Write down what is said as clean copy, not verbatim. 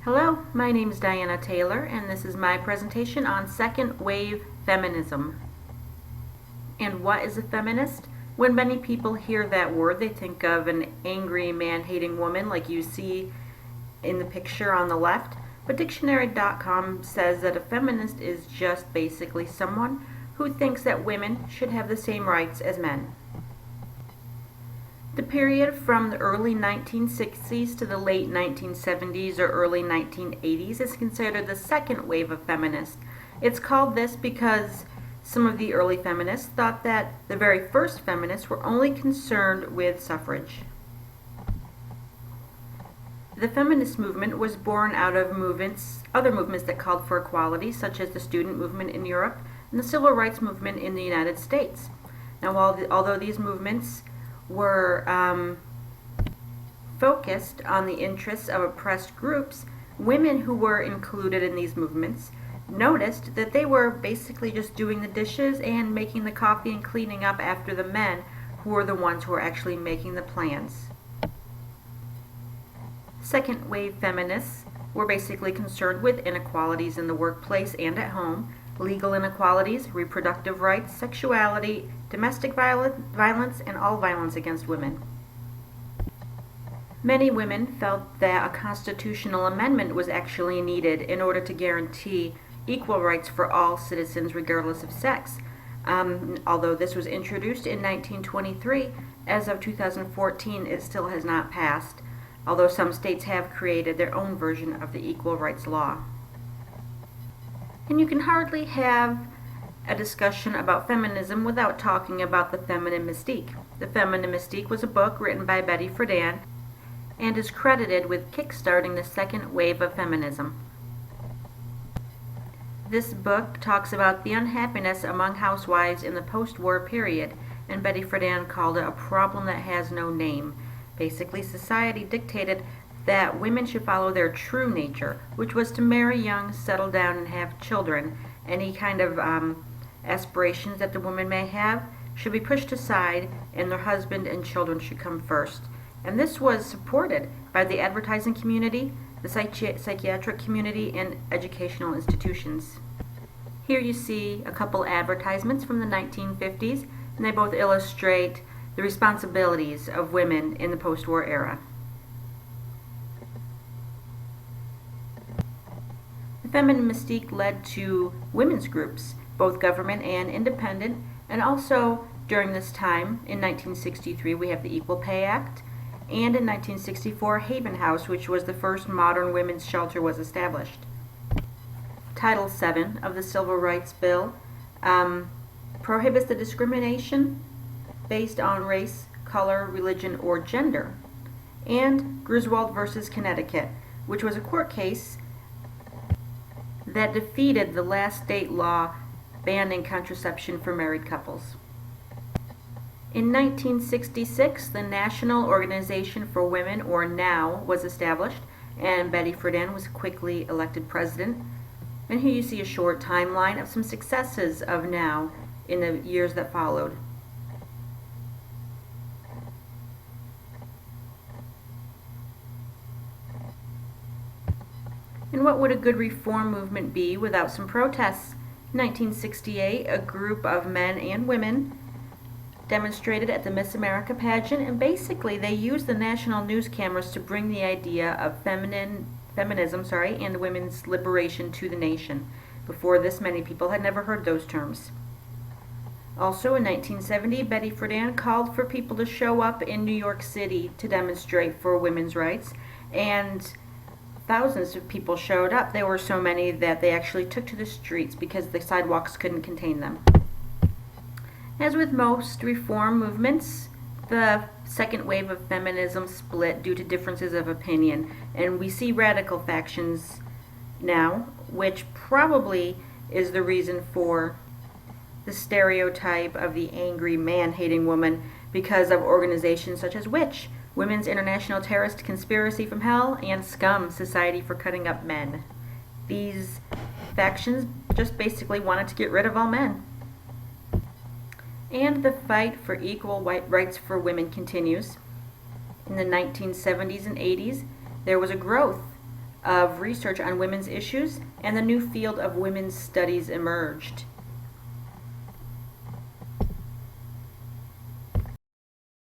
Hello, my name is Diana Taylor, and this is my presentation on second wave feminism. And what is a feminist? When many people hear that word, they think of an angry, man-hating woman like you see in the picture on the left. But dictionary.com says that a feminist is just basically someone who thinks that women should have the same rights as men. The period from the early 1960s to the late 1970s or early 1980s is considered the second wave of feminists. It's called this because some of the early feminists thought that the very first feminists were only concerned with suffrage. The feminist movement was born out of other movements that called for equality, such as the student movement in Europe and the civil rights movement in the United States. Now, although these movements were focused on the interests of oppressed groups, women who were included in these movements noticed that they were basically just doing the dishes and making the coffee and cleaning up after the men who were the ones who were actually making the plans. Second wave feminists were basically concerned with inequalities in the workplace and at home, legal inequalities, reproductive rights, sexuality, domestic violence, and all violence against women. Many women felt that a constitutional amendment was actually needed in order to guarantee equal rights for all citizens regardless of sex. Although this was introduced in 1923, as of 2014 it still has not passed, although some states have created their own version of the equal rights law. And you can hardly have a discussion about feminism without talking about the feminine mystique. The Feminine Mystique was a book written by Betty Friedan and is credited with kickstarting the second wave of feminism. This book talks about the unhappiness among housewives in the post-war period, and Betty Friedan called it a problem that has no name. Basically, society dictated that women should follow their true nature, which was to marry young, settle down, and have children. Any kind of aspirations that the woman may have should be pushed aside, and their husband and children should come first. And this was supported by the advertising community, the psychiatric community, and educational institutions. Here you see a couple advertisements from the 1950s, and they both illustrate the responsibilities of women in the post-war era. The feminine mystique led to women's groups, both government and independent, and also during this time, in 1963, we have the Equal Pay Act, and in 1964, Haven House, which was the first modern women's shelter, was established. Title VII of the Civil Rights Bill prohibits the discrimination based on race, color, religion, or gender, and Griswold versus Connecticut, which was a court case that defeated the last state law banning contraception for married couples. In 1966, the National Organization for Women, or NOW, was established, and Betty Friedan was quickly elected president. And here you see a short timeline of some successes of NOW in the years that followed. And what would a good reform movement be without some protests? In 1968, a group of men and women demonstrated at the Miss America pageant, and basically they used the national news cameras to bring the idea of feminism and women's liberation to the nation. Before this, many people had never heard those terms. Also in 1970, Betty Friedan called for people to show up in New York City to demonstrate for women's rights, and thousands of people showed up. There were so many that they actually took to the streets because the sidewalks couldn't contain them. As with most reform movements, the second wave of feminism split due to differences of opinion, and we see radical factions now, which probably is the reason for the stereotype of the angry, man-hating woman because of organizations such as WITCH, Women's International Terrorist Conspiracy from Hell, and SCUM, Society for Cutting Up Men. These factions just basically wanted to get rid of all men. And the fight for equal rights for women continues. In the 1970s and 80s, there was a growth of research on women's issues, and the new field of women's studies emerged.